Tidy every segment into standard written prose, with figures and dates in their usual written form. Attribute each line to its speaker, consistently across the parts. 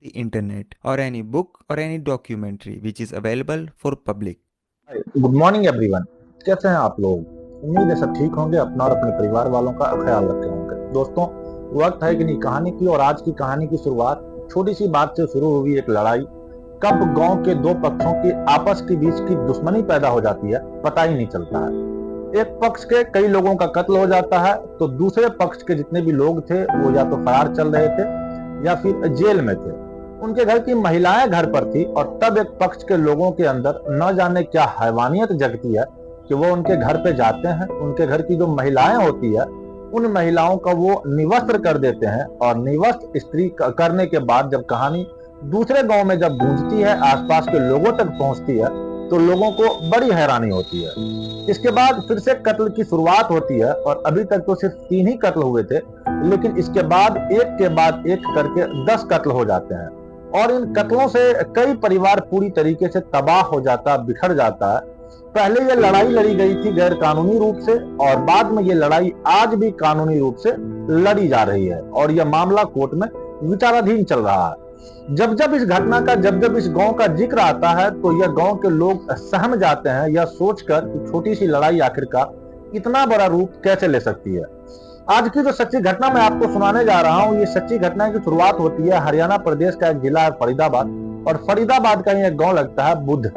Speaker 1: the internet or any book or any documentary which is available for public.
Speaker 2: Good morning everyone. कैसे हैं आप लोग? उम्मीद है सब ठीक होंगे, अपना और अपने परिवार वालों का ख्याल रखे होंगे। दोस्तों, वक्त है कि नहीं कहानी की, और आज की कहानी की शुरुआत छोटी सी बात से शुरू हुई। एक लड़ाई कब गांव के दो पक्षों की आपस के बीच की दुश्मनी पैदा हो जाती है पता ही नहीं चलता है। एक पक्ष के कई लोगों का कत्ल हो जाता है तो दूसरे पक्ष के जितने भी लोग थे वो या तो फरार चल रहे थे या फिर जेल में थे। उनके घर की महिलाएं घर पर थी और तब एक पक्ष के लोगों के अंदर न जाने क्या हैवानियत जगती है कि वो उनके घर पे जाते हैं। उनके घर की जो महिलाएं होती है उन महिलाओं का वो निवस्त्र कर देते हैं, और निवस्त्र स्त्री करने के बाद जब कहानी दूसरे गांव में जब गूंजती है, आसपास के लोगों तक पहुंचती है, तो लोगों को बड़ी हैरानी होती है। इसके बाद फिर से कत्ल की शुरुआत होती है, और अभी तक तो सिर्फ 3 ही कत्ल हुए थे, लेकिन इसके बाद एक के बाद एक करके 10 कत्ल हो जाते हैं, और इन कत्लों से कई परिवार पूरी तरीके से तबाह हो जाता, बिखर जाता है। पहले ये लड़ाई लड़ी गई थी गैर कानूनी रूप से, और बाद में ये लड़ाई आज भी कानूनी रूप से लड़ी जा रही है, और यह मामला कोर्ट में विचाराधीन चल रहा है। जब जब इस घटना का जब इस गांव का जिक्र आता है तो यह गांव के लोग सहम जाते हैं, यह सोचकर कि छोटी सी लड़ाई आखिरकार इतना बड़ा रूप कैसे ले सकती है। आज की जो सच्ची घटना मैं आपको सुनाने जा रहा हूं, ये सच्ची घटना की शुरुआत होती है हरियाणा प्रदेश का एक जिला है फरीदाबाद, और फरीदाबाद का ही एक गांव लगता है बुध।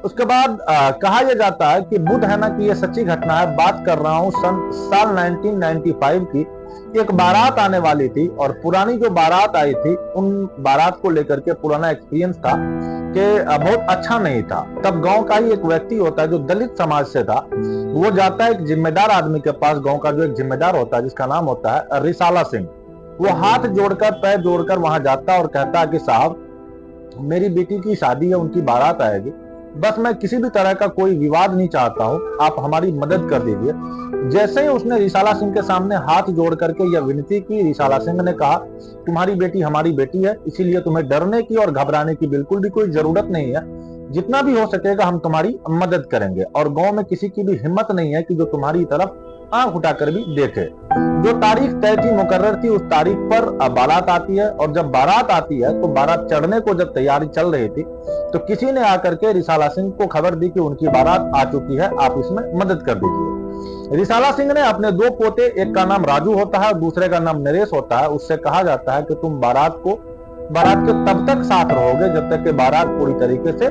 Speaker 2: उसके बाद कहा यह जाता है कि बुध है ना कि यह सच्ची घटना है। बात कर रहा हूं साल 1995 की। एक बारात आने वाली थी, और पुरानी जो बारात आई थी उन बारात को लेकर के पुराना एक्सपीरियंस था कि बहुत अच्छा नहीं था। तब गांव का ही एक व्यक्ति होता है जो दलित समाज से था, वो जाता है एक जिम्मेदार आदमी के पास। गांव का जो एक जिम्मेदार होता है जिसका नाम होता है रिसाला सिंह, वो हाथ जोड़कर पैर जोड़कर वहां जाता है और कहता है कि साहब, मेरी बेटी की शादी है, उनकी बारात आएगी, बस मैं किसी भी तरह का कोई विवाद नहीं चाहता हूं, आप हमारी मदद कर दीजिए। जैसे ही उसने रिसाला सिंह के सामने हाथ जोड़ करके यह विनती की, रिसाला सिंह ने कहा, तुम्हारी बेटी हमारी बेटी है, इसीलिए तुम्हें डरने की और घबराने की बिल्कुल भी कोई जरूरत नहीं है। जितना भी हो सकेगा हम तुम्हारी मदद करेंगे, और गांव में किसी की भी हिम्मत नहीं है कि जो तुम्हारी तरफ आंख उठाकर भी देखे। जो तारीख तय थी, मुकर्रर थी, उस तारीख पर बारात आती है, और जब बारात आती है तो बारात चढ़ने को जब तैयारी चल रही थी तो किसी ने आकर के रिसाला सिंह को खबर दी कि उनकी बारात आ चुकी है, आप इसमें मदद कर दीजिए। रिसाला सिंह ने अपने 2 पोते, एक का नाम राजू होता है, दूसरे का नाम नरेश होता है, उससे कहा जाता है कि तुम बारात के तब तक साथ रहोगे जब तक कि बारात पूरी तरीके से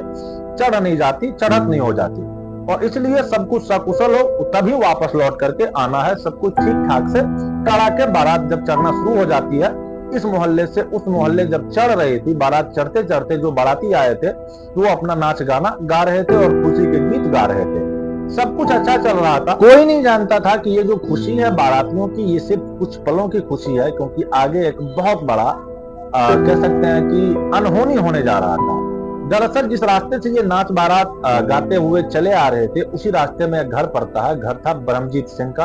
Speaker 2: चढ़ नहीं जाती, चढ़त नहीं हो जाती, और इसलिए सब कुछ सकुशल हो तभी वापस लौट करके आना है। सब कुछ ठीक ठाक से कड़ा के बारात जब चढ़ना शुरू हो जाती है, इस मोहल्ले से उस मोहल्ले जब चढ़ रही थी बारात, चढ़ते चढ़ते जो बाराती आए थे वो अपना नाच गाना गा रहे थे और खुशी के गीत गा रहे थे। सब कुछ अच्छा चल रहा था। कोई नहीं जानता था कि ये जो खुशी है बारातियों की, ये सिर्फ कुछ पलों की खुशी है, क्योंकि आगे एक बहुत बड़ा कह सकते हैं कि अनहोनी होने जा रहा था। दरअसल जिस रास्ते से ये नाच बारात गाते हुए चले आ रहे थे, उसी रास्ते में एक घर पड़ता है। घर था ब्रह्मजीत सिंह का।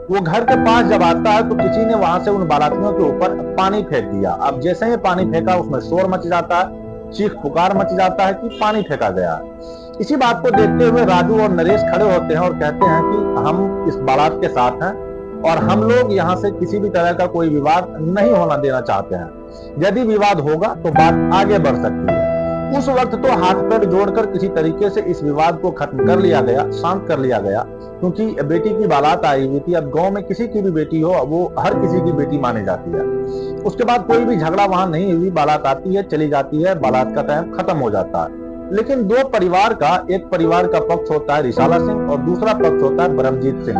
Speaker 2: वो घर के पास जब आता है तो किसी ने वहां से उन बारातियों के ऊपर पानी फेंक दिया। अब जैसे ही पानी फेंका, उसमें शोर मच जाता है, चीख पुकार मच जाता है कि पानी फेंका गया है। इसी बात को देखते हुए राजू और नरेश खड़े होते हैं और कहते हैं कि हम इस बारात के साथ हैं, और हम लोग यहाँ से किसी भी तरह का कोई विवाद नहीं होना देना चाहते हैं। यदि विवाद होगा तो बात आगे बढ़ सकती है। उस वक्त तो हाथ पैर जोड़कर किसी तरीके से इस विवाद को खत्म कर लिया गया, शांत कर लिया गया, क्योंकि बेटी की बारात आई हुई थी। अब गांव में किसी की भी बेटी हो, वो हर किसी की बेटी मानी जाती है। उसके बाद कोई भी झगड़ा वहां नहीं हुई, बारात आती है, चली जाती है, बारात का टाइम खत्म हो जाता है। लेकिन 2 परिवार का, एक परिवार का पक्ष होता है रिसाला सिंह और दूसरा पक्ष होता है ब्रह्मजीत सिंह।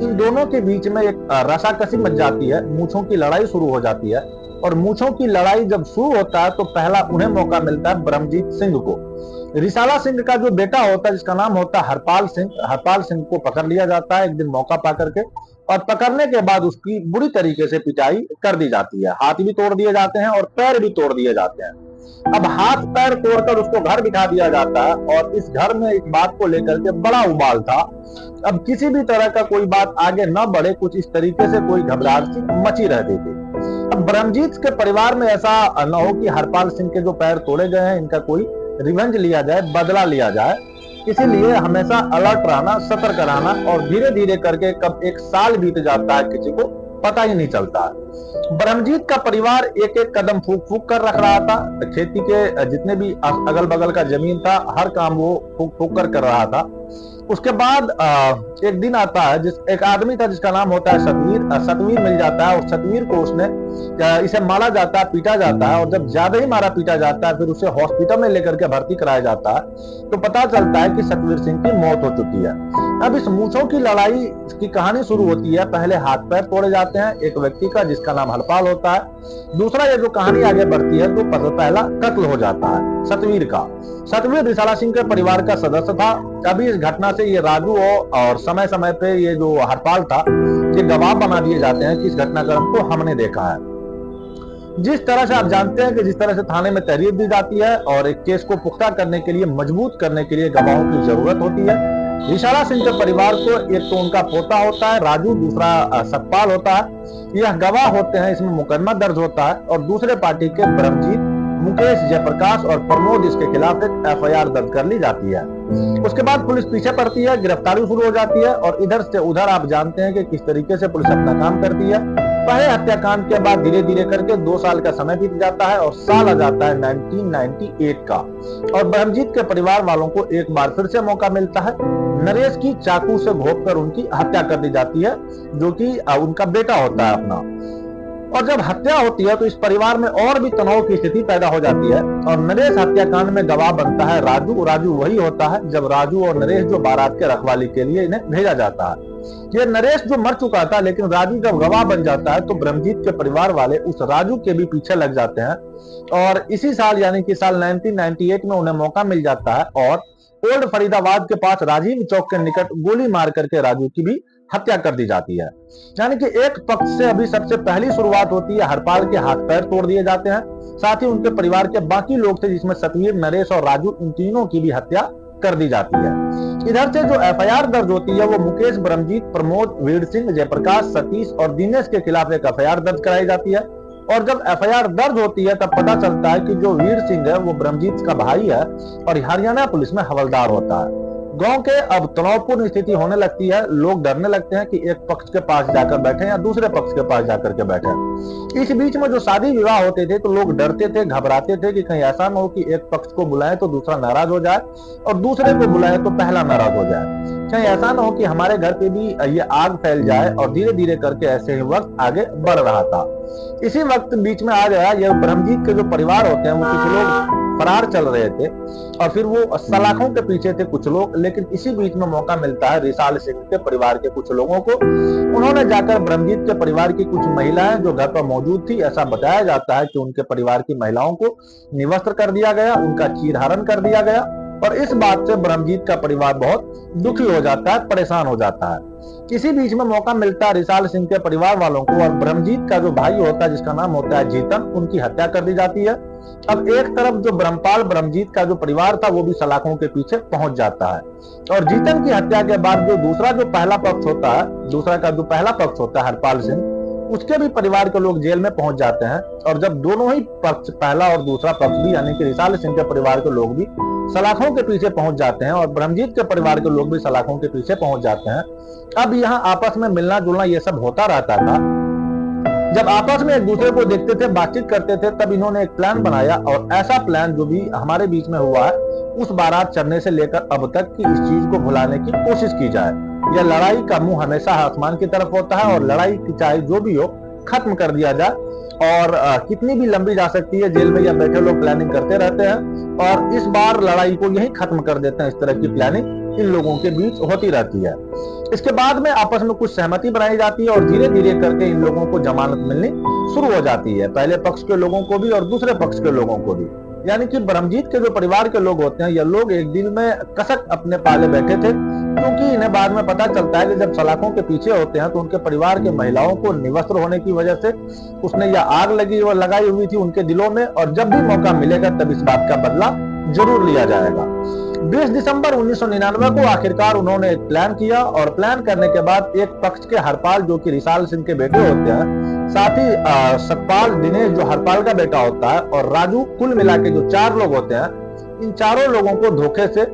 Speaker 2: इन दोनों के बीच में एक रसाकसी मच जाती है, मूंछों की लड़ाई शुरू हो जाती है, और मूंछों की लड़ाई जब शुरू होता है तो पहला उन्हें मौका मिलता है ब्रह्मजीत सिंह को। रिसाला सिंह का जो बेटा होता है जिसका नाम होता है हरपाल सिंह को पकड़ लिया जाता है एक दिन मौका पा करके, और पकड़ने के बाद उसकी बुरी तरीके से पिटाई कर दी जाती है। हाथ भी तोड़ दिए जाते हैं और पैर भी तोड़ दिए जाते हैं। अब हाथ पैर तोड़कर उसको घर बिठा दिया जाता है, और इस घर में इस बात को लेकर के बड़ा उबाल था। अब किसी भी तरह का कोई बात आगे न बढ़े, कुछ इस तरीके से कोई घबराहट सी मची रहती थी। अब ब्रह्मजीत के परिवार में ऐसा न हो कि हरपाल सिंह के जो पैर तोड़े गए हैं इनका कोई रिवेंज लिया जाए, बदला लिया जाए, इसीलिए हमेशा अलर्ट रहना, सतर्क रहना, और धीरे धीरे करके कब 1 साल बीत जाता है किसी को पता ही नहीं चलता। ब्रह्मजीत का परिवार एक एक कदम फूक फूक कर रख रहा था। खेती के जितने भी अगल बगल का जमीन था, हर काम वो फूक फूक कर रहा था। उसके बाद एक दिन आता है, एक आदमी था जिसका नाम होता है सतवीर। सतवीर मिल जाता है और सतवीर को इसे मारा जाता है, पीटा जाता है, और जब ज्यादा ही मारा पीटा जाता है फिर उसे हॉस्पिटल में लेकर के भर्ती कराया जाता है, तो पता चलता है कि सतवीर सिंह की मौत हो चुकी है। अब इस मूंछों की लड़ाई की कहानी शुरू होती है। पहले हाथ पैर तोड़े जाते हैं एक व्यक्ति का जिसका नाम हरपाल होता है। दूसरा ये जो कहानी आगे बढ़ती है तो पहला कत्ल हो जाता है सतवीर का। सतवीर रिसाला सिंह के परिवार का सदस्य था। अभी इस घटना से ये राजू और समय समय पे ये जो हरपाल था ये गवाह बना दिए जाते हैं कि इस घटनाक्रम को हमने देखा है। जिस तरह से आप जानते हैं कि जिस तरह से थाने में तहरीर दी जाती है और एक केस को पुख्ता करने के लिए, मजबूत करने के लिए गवाहों की जरूरत होती है। रिसाला सिंह के परिवार को एक तो उनका पोता होता है राजू, दूसरा सतपाल होता है। यह गवाह होते हैं, इसमें मुकदमा दर्ज होता है और दूसरे पार्टी के ब्रह्मजीत, मुकेश, जयप्रकाश और प्रमोद इसके खिलाफ एक एफआईआर दर्ज कर ली जाती है। उसके बाद पुलिस पीछे पड़ती है, गिरफ्तारी शुरू हो जाती है और इधर से उधर आप जानते हैं कि किस तरीके से पुलिस अपना काम करती है। पहले हत्याकांड के बाद धीरे धीरे करके 2 साल का समय बीत जाता है और साल आ जाता है 1998 का, और ब्रह्मजीत के परिवार वालों को एक बार फिर से मौका मिलता है। नरेश की चाकू से घोंपकर उनकी हत्या कर दी जाती है, जो कि उनका बेटा होता है अपना। और जब हत्या होती है तो इस परिवार में और भी तनाव की स्थिति पैदा हो जाती है और नरेश हत्याकांड में गवाह बनता है राजू। राजू वही होता है जब राजू और नरेश जो बारात के रखवाली के लिए इन्हें भेजा जाता है। ये नरेश जो मर चुका था, लेकिन राजू जब गवाह बन जाता है तो ब्रह्मजीत के परिवार वाले उस राजू के भी पीछे लग जाते हैं और इसी साल यानी कि साल 1998 में उन्हें मौका मिल जाता है और ओल्ड फरीदाबाद के पास राजीव चौक के निकट गोली मार करके राजू की भी हत्या कर दी जाती है। यानी कि एक पक्ष से अभी सबसे पहली शुरुआत होती है, हरपाल के हाथ पैर तोड़ दिए जाते हैं, साथ ही उनके परिवार के बाकी लोग थे जिसमें सतवीर, नरेश और राजू, इन तीनों की भी हत्या कर दी जाती है। इधर से जो एफआईआर दर्ज होती है वो मुकेश, ब्रह्मजीत, प्रमोद, वीर सिंह, जयप्रकाश, सतीश और दिनेश के खिलाफ एक एफआईआर दर्ज कराई जाती है। और जब एफआईआर दर्ज होती है तब पता चलता है कि जो वीर सिंह है वो ब्रह्मजीत का भाई है और हरियाणा पुलिस में हवलदार होता है। गांव के अब तनावपूर्ण स्थिति होने लगती है, लोग डरने लगते हैं कि एक पक्ष के पास जाकर बैठे या दूसरे पक्ष के पास जाकर के बैठे। इस बीच में जो शादी विवाह होते थे तो लोग डरते थे, घबराते थे कि कहीं ऐसा न हो कि एक पक्ष को बुलाए तो दूसरा नाराज हो जाए और दूसरे को बुलाए तो पहला नाराज हो जाए। कहीं ऐसा न हो कि हमारे घर पे भी ये आग फैल जाए, और धीरे धीरे करके ऐसे ही वक्त आगे बढ़ रहा था। इसी वक्त बीच में आ गया ये ब्रह्मजीत के जो परिवार होते हैं वो कुछ लोग फरार चल रहे थे और फिर वो सलाखों के पीछे थे कुछ लोग। लेकिन इसी बीच में मौका मिलता है रिसाल सिंह के परिवार के कुछ लोगों को। उन्होंने जाकर ब्रह्मजीत के परिवार की कुछ महिलाएं जो घर पर मौजूद थी, ऐसा बताया जाता है कि उनके परिवार की महिलाओं को निवस्त्र कर दिया गया, उनका चीरहरण कर दिया गया। और इस बात से ब्रह्मजीत का परिवार बहुत दुखी हो जाता है, परेशान हो जाता है। इसी बीच में मौका मिलता है रिसाल सिंह के परिवार वालों को, और ब्रह्मजीत का जो भाई होता है जिसका नाम होता है जीतन, उनकी हत्या कर दी जाती है। अब एक तरफ जो ब्रह्मपाल, ब्रह्मजीत का जो परिवार था वो भी सलाखों के पीछे पहुंच जाता है और जीतन की हत्या के बाद जो दूसरा जो पहला पक्ष होता है, दूसरा का जो पहला पक्ष होता है हरपाल सिंह, उसके भी परिवार के लोग जेल में पहुंच जाते हैं। और जब दोनों ही पक्ष, पहला और दूसरा पक्ष भी यानी कि रिसाल सिंह के परिवार के लोग भी सलाखों के पीछे पहुंच जाते हैं और ब्रह्मजीत के परिवार के लोग भी सलाखों के पीछे पहुंच जाते हैं। अब यहाँ आपस में मिलना जुलना ये सब होता रहता था। जब आपस में एक दूसरे को देखते थे, बातचीत करते थे, तब इन्होंने एक प्लान बनाया और ऐसा प्लान जो भी हमारे बीच में हुआ है, उस बारात चढ़ने से लेकर अब तक की इस चीज को भुलाने की कोशिश की जाए। यह लड़ाई का मुंह हमेशा आसमान की तरफ होता है और लड़ाई की चाहे जो भी हो खत्म कर दिया जाए। और कितनी भी लंबी जा सकती है, जेल में या बैठे लोग प्लानिंग करते रहते हैं और इस बार लड़ाई को यही खत्म कर देते हैं। इस तरह की प्लानिंग इन लोगों के बीच होती रहती है। इसके बाद में आपस में कुछ सहमति बनाई जाती है और धीरे धीरे करके इन लोगों को जमानत मिलनी शुरू हो जाती है, पहले पक्ष के लोगों को भी और दूसरे पक्ष के लोगों को भी। यानी कि ब्रह्मजीत के जो परिवार के लोग होते हैं, ये लोग एक दिल में कसक अपने पाले बैठे थे, क्योंकि इन्हें बाद में पता चलता है कि जब सलाखों के पीछे होते हैं तो उनके परिवार के महिलाओं को निवस्त्र होने की वजह से उसने यह आग लगाई हुई थी उनके दिलों में, और जब भी मौका मिलेगा तब इस बात का बदला जरूर लिया जाएगा। 20 दिसंबर 1999 को आखिरकार उन्होंने एक प्लान किया और प्लान करने के बाद एक पक्ष के हरपाल जो कि रिसाल सिंह के बेटे होते हैं, साथ ही सतपाल, दिनेश जो हरपाल का बेटा होता है, और राजू, कुल मिला के जो 4 लोग होते हैं, इन चारों लोगों को धोखे से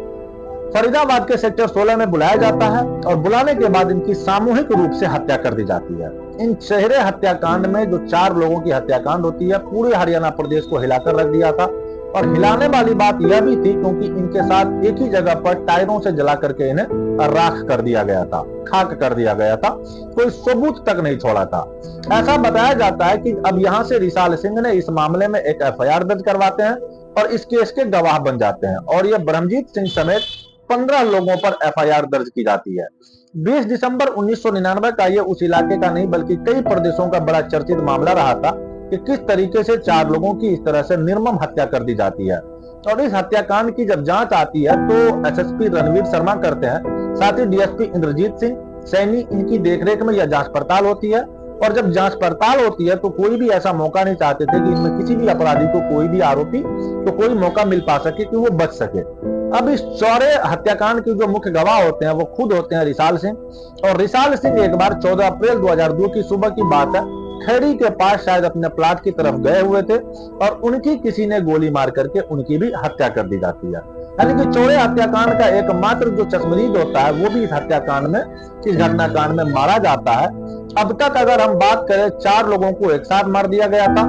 Speaker 2: फरीदाबाद के सेक्टर 16 में बुलाया जाता है और बुलाने के बाद इनकी सामूहिक रूप से हत्या कर दी जाती है। इन चेहरे हत्याकांड में जो 4 लोगों की हत्याकांड होती है, पूरे हरियाणा प्रदेश को हिलाकर रख दिया था। और हिलाने वाली बात यह भी थी क्योंकि इनके साथ एक ही जगह पर टायरों से जला करके इन्हें राख कर दिया गया था, खाक कर दिया गया था, कोई सबूत तक नहीं छोड़ा था। ऐसा बताया जाता है कि अब यहाँ से रिसाल सिंह ने इस मामले में एक एफआईआर दर्ज करवाते हैं और इस केस के गवाह बन जाते हैं और यह ब्रह्मजीत सिंह समेत 15 लोगों पर एफआईआर दर्ज की जाती है। 20 दिसंबर 1999 का यह उस इलाके का नहीं बल्कि कई प्रदेशों का बड़ा चर्चित मामला रहा था कि किस तरीके से 4 लोगों की इस तरह से निर्मम हत्या कर दी जाती है। और इस हत्याकांड की जब जांच आती है तो एसएसपी रणवीर शर्मा करते हैं, साथ ही डीएसपी इंद्रजीत सिंह सैनी, इनकी देखरेख में यह जांच पड़ताल होती है। और जब जांच पड़ताल होती है तो कोई भी ऐसा मौका नहीं चाहते थे कि इनमें किसी भी अपराधी को, कोई भी आरोपी तो कोई मौका मिल पा सके कि वो बच सके। अब इस चौरे हत्याकांड के जो मुख्य गवाह होते हैं वो खुद होते हैं रिसाल सिंह। और रिसाल सिंह एक बार 14 अप्रैल 2002 की सुबह की बात है, खेड़ी के पास शायद अपने प्लाट की तरफ गए हुए थे और उनकी किसी ने गोली मार करके उनकी भी हत्या कर दी जाती है। यानी कि चौरे हत्याकांड का एकमात्र जो चश्मदीद होता है वो भी इस हत्याकांड में, इस घटनाकांड में मारा जाता है। अब तक अगर हम बात करें, 4 लोगों को एक साथ मार दिया गया था,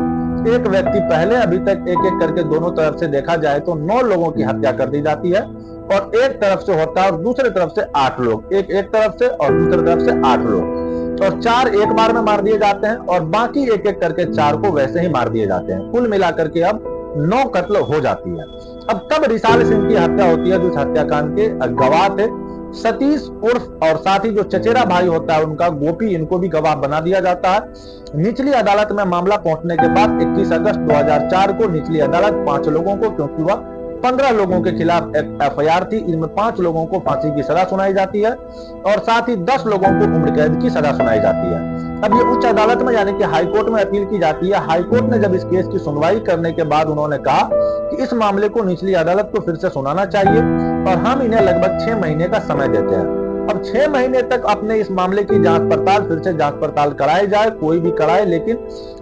Speaker 2: एक व्यक्ति पहले, अभी तक एक एक करके दोनों तरफ से देखा जाए तो 9 लोगों की हत्या कर दी जाती है। और एक तरफ से होता है और दूसरे तरफ से 8 लोग, एक तरफ से और दूसरी तरफ से 8 लोग, और 4 एक बार में मार दिए जाते हैं और बाकी एक एक करके 4 को वैसे ही मार दिए जाते हैं। कुल मिलाकर के अब 9 कत्ल हो जाती है। अब तब रिसाल सिंह की हत्या होती है, जो इस हत्याकांड के गवाह थे। सतीश उर्फ और साथ ही जो चचेरा भाई होता है उनका गोपी, इनको भी गवाह बना दिया जाता है। निचली अदालत में मामला पहुंचने के बाद 21 अगस्त 2004 को निचली अदालत 5 लोगों को, क्योंकि वह 15 लोगों के खिलाफ एक एफआईआर थी, इनमें 5 लोगों को फांसी की सजा सुनाई जाती है और साथ ही 10 लोगों को उम्र कैद की सजा सुनाई जाती है। अब ये उच्च अदालत में यानी कि हाई कोर्ट में अपील की जाती है। हाई कोर्ट ने जब इस केस की सुनवाई करने के बाद उन्होंने कहा कि इस मामले को निचली अदालत को फिर से सुनाना चाहिए और हम इन्हें लगभग 6 महीने का समय देते हैं। अब 6 महीने तक अपने इस मामले की जांच पड़ताल, फिर से जांच पड़ताल कराई जाए, कोई भी कराए, लेकिन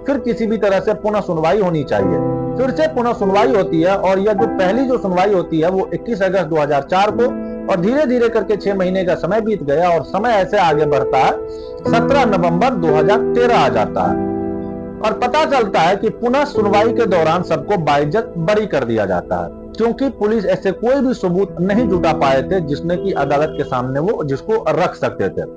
Speaker 2: फिर किसी भी तरह से पुनः सुनवाई होनी चाहिए। फिर से पुनः सुनवाई होती है और यह जो पहली जो सुनवाई होती है वो 21 अगस्त 2004 को, और धीरे धीरे करके 6 महीने का समय बीत गया और समय ऐसे आगे बढ़ता है, 17 नवंबर 2013 आ जाता है और पता चलता है कि पुनः सुनवाई के दौरान सबको बाइज्जत बरी कर दिया जाता है, क्योंकि पुलिस ऐसे कोई भी सबूत नहीं जुटा पाए थे जिसने की अदालत के सामने वो जिसको रख सकते थे।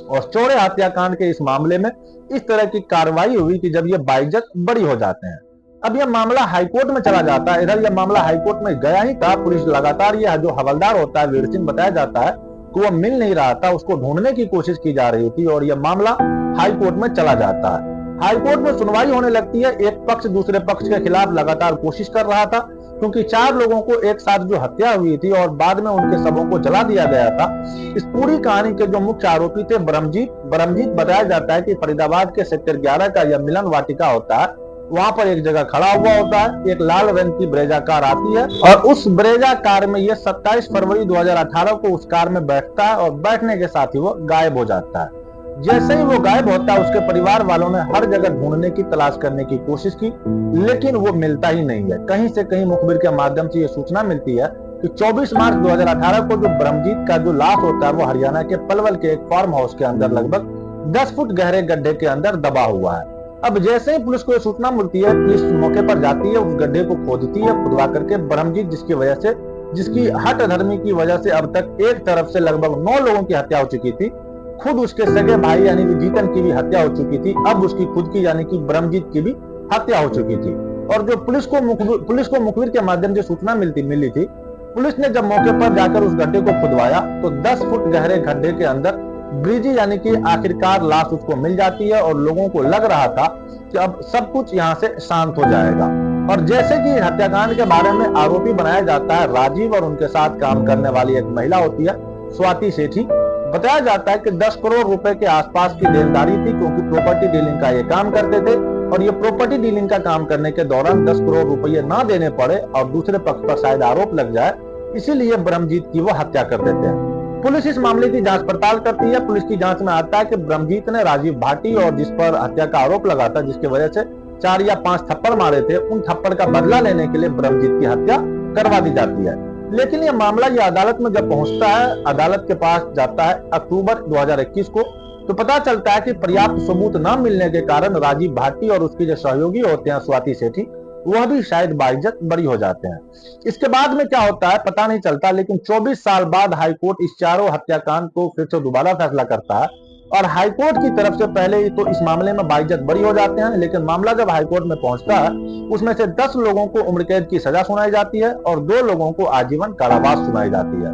Speaker 2: और चौरे हत्याकांड के इस मामले में इस तरह की कार्रवाई हुई कि जब ये बाइज्जत बरी हो जाते हैं। अब यह मामला हाईकोर्ट में चला जाता है। इधर यह मामला हाईकोर्ट में गया ही था, पुलिस लगातार, यह जो हवलदार होता है वीर सिंह बताया जाता है कि वह मिल नहीं रहा था, उसको ढूंढने की कोशिश की जा रही थी और यह मामला हाईकोर्ट में चला जाता है। हाईकोर्ट में सुनवाई होने लगती है। एक पक्ष दूसरे पक्ष के खिलाफ लगातार कोशिश कर रहा था, क्योंकि 4 लोगों को एक साथ जो हत्या हुई थी और बाद में उनके शवों को जला दिया गया था। इस पूरी कहानी के जो मुख्य आरोपी थे ब्रह्मजीत बताया जाता है कि फरीदाबाद के सेक्टर 11 का यह मिलन वाटिका होता है, वहां पर एक जगह खड़ा हुआ होता है, एक लाल रंग की ब्रेजा कार आती है और उस ब्रेजा कार में ये 27 फरवरी 2018 को उस कार में बैठता है और बैठने के साथ ही वो गायब हो जाता है। जैसे ही वो गायब होता है, उसके परिवार वालों ने हर जगह ढूंढने की, तलाश करने की कोशिश की, लेकिन वो मिलता ही नहीं है। कहीं से कहीं मुखबिर के माध्यम से ये सूचना मिलती है कि 24 मार्च 2018 को जो ब्रह्मजीत का जो लाश होता है वो हरियाणा के पलवल के एक फार्म हाउस के अंदर लगभग 10 फुट गहरे गड्ढे के अंदर दबा हुआ है। अब जैसे ही पुलिस को सूचना मिलती है, पुलिस मौके पर जाती है, उस गड्ढे को खोदती है, खुदवा करके ब्रह्मजीत जिसकी हट धर्मी की वजह से अब तक एक तरफ से लगभग 9 लोगों की हत्या हो चुकी थी, खुद उसके सगे भाई यानी कि जीतन की भी हत्या हो चुकी थी, अब उसकी खुद की यानी कि ब्रह्मजीत की भी हत्या हो चुकी थी। और जो पुलिस को मुखबिर के माध्यम से सूचना मिली थी, पुलिस ने जब मौके पर जाकर उस गड्ढे को खुदवाया तो 10 फुट गहरे गड्ढे के अंदर ब्रिजी यानी कि आखिरकार लाश उसको मिल जाती है और लोगों को लग रहा था कि अब सब कुछ यहाँ से शांत हो जाएगा। और जैसे कि हत्याकांड के बारे में आरोपी बनाया जाता है राजीव और उनके साथ काम करने वाली एक महिला होती है स्वाति सेठी। बताया जाता है कि 10 करोड़ रुपए के आसपास की देनदारी थी, क्योंकि प्रॉपर्टी डीलिंग का ये काम करते थे और ये प्रॉपर्टी डीलिंग का काम करने के दौरान 10 करोड़ रुपए ना देने पड़े और दूसरे पक्ष पर शायद आरोप लग जाए, इसीलिए ब्रह्मजीत की वो हत्या कर देते हैं। पुलिस इस मामले की जांच पड़ताल करती है। पुलिस की जांच में आता है कि ब्रह्मजीत ने राजीव भाटी और जिस पर हत्या का आरोप लगा था, जिसकी वजह से 4 या 5 थप्पड़ मारे थे, उन थप्पड़ का बदला लेने के लिए ब्रह्मजीत की हत्या करवा दी जाती है। लेकिन ये मामला अदालत में जब पहुंचता है, अदालत के पास जाता है अक्टूबर 2021 को, तो पता चलता है कि पर्याप्त सबूत न मिलने के कारण राजीव भाटी और उसके जो सहयोगी होते हैं स्वाति सेठी, वह भी शायद बाइज्जत बरी हो जाते हैं। इसके बाद में क्या होता है पता नहीं चलता, लेकिन 24 साल बाद हाईकोर्ट इस चारों हत्याकांड को फिर से दोबारा फैसला करता है और हाईकोर्ट की तरफ से पहले ही तो इस मामले में बाइज्जत बरी हो जाते हैं, लेकिन मामला जब हाईकोर्ट में पहुंचता है उसमें से 10 लोगों को उम्र कैद की सजा सुनाई जाती है और 2 लोगों को आजीवन कारावास सुनाई जाती है,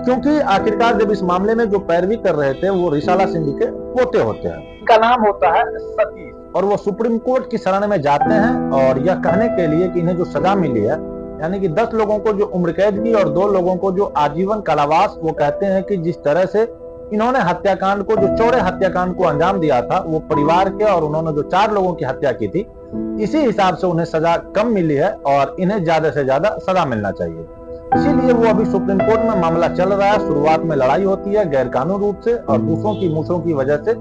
Speaker 2: क्योंकि आखिरकार जब इस मामले में जो पैरवी कर रहे थे वो रिसाला सिंह के पोते होते हैं। इनका नाम होता है सतीश और वो सुप्रीम कोर्ट की शरण में जाते हैं और यह कहने के लिए कि इन्हें जो सजा मिली है, यानी कि 10 लोगों को जो उम्र कैद की और 2 लोगों को जो आजीवन कारावास, वो कहते हैं कि जिस तरह से इन्होंने हत्याकांड को, जो चौड़े हत्याकांड को अंजाम दिया था, वो परिवार के और उन्होंने जो 4 लोगों की हत्या की थी, इसी हिसाब से उन्हें सजा कम मिली है और इन्हें ज्यादा से ज्यादा सजा मिलना चाहिए। इसीलिए वो अभी सुप्रीम कोर्ट में मामला चल रहा है। शुरुआत में लड़ाई होती है गैर कानूनी रूप से और दूसरों की मूछों की वजह से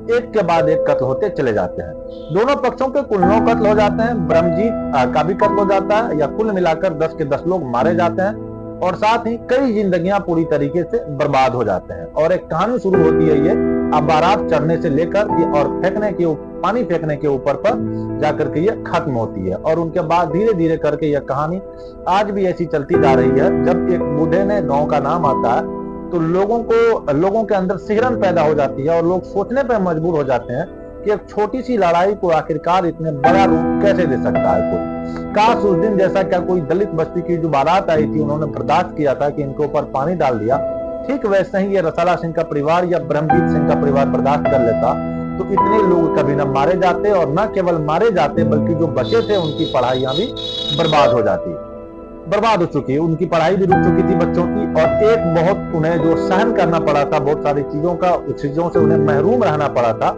Speaker 2: एक के बाद एक कत्ल होते चले जाते हैं। दोनों पक्षों के कुल 9 कत्ल हो जाते हैं, ब्रह्मजीत का भी कत्ल हो जाता है, या कुल मिलाकर 10 के 10 लोग मारे जाते हैं और साथ ही कई जिंदगियां पूरी तरीके से बर्बाद हो जाते हैं। और एक कहानी शुरू होती है ये अब बारात चढ़ने से लेकर और फेंकने के पानी फेंकने के ऊपर पर जाकर के ये खत्म होती है। और उनके बाद धीरे धीरे करके यह कहानी आज भी ऐसी चलती जा रही है। जब एक बूढ़े ने गांव का नाम आता है तो लोगों के अंदर सिहरन पैदा हो जाती है और लोग सोचने पर मजबूर हो जाते हैं कि एक छोटी सी लड़ाई को आखिरकार इतने बड़ा रूप कैसे दे सकता है कोई। काश उस दिन जैसा क्या कोई दलित बस्ती की जो बारात आई थी उन्होंने बर्दाश्त किया था कि इनके ऊपर पानी डाल दिया, ठीक वैसे ही ये रिसाला सिंह का परिवार या ब्रह्मजीत सिंह का परिवार बर्दाश्त कर लेता तो इतने लोग कभी न मारे जाते, और न केवल मारे जाते बल्कि जो बचे थे उनकी पढ़ाइयां भी बर्बाद हो चुकी है। उनकी पढ़ाई भी रुक चुकी थी बच्चों की, और एक बहुत उन्हें जो सहन करना पड़ा था, बहुत सारी चीजों से उन्हें महरूम रहना पड़ा था,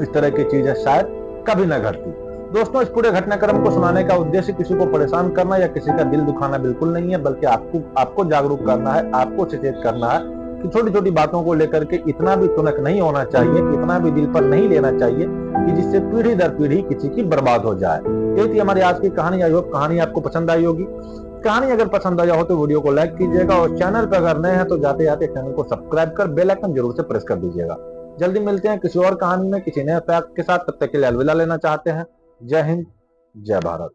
Speaker 2: इस तरह की चीजें शायद कभी न घटती। दोस्तों, इस पूरे घटनाक्रम को सुनाने का उद्देश्य किसी को परेशान करना या किसी का दिल दुखाना बिल्कुल नहीं है, बल्कि आपको जागरूक करना है, आपको सचेत करना है कि छोटी छोटी बातों को लेकर के इतना भी तुनक नहीं होना चाहिए, इतना भी दिल पर नहीं लेना चाहिए कि जिससे पीढ़ी दर पीढ़ी किसी की बर्बाद हो जाए। ये थी हमारी आज की कहानी। आई होप कहानी आपको पसंद आई होगी। कहानी अगर पसंद आया हो तो वीडियो को लाइक कीजिएगा और चैनल पर अगर नए हैं तो जाते जाते चैनल को सब्सक्राइब कर बेल आइकन जरूर से प्रेस कर दीजिएगा। जल्दी मिलते हैं किसी और कहानी में किसी नए फैक्ट के साथ। तब तक के लिए अलविदा लेना चाहते हैं। जय हिंद, जय भारत।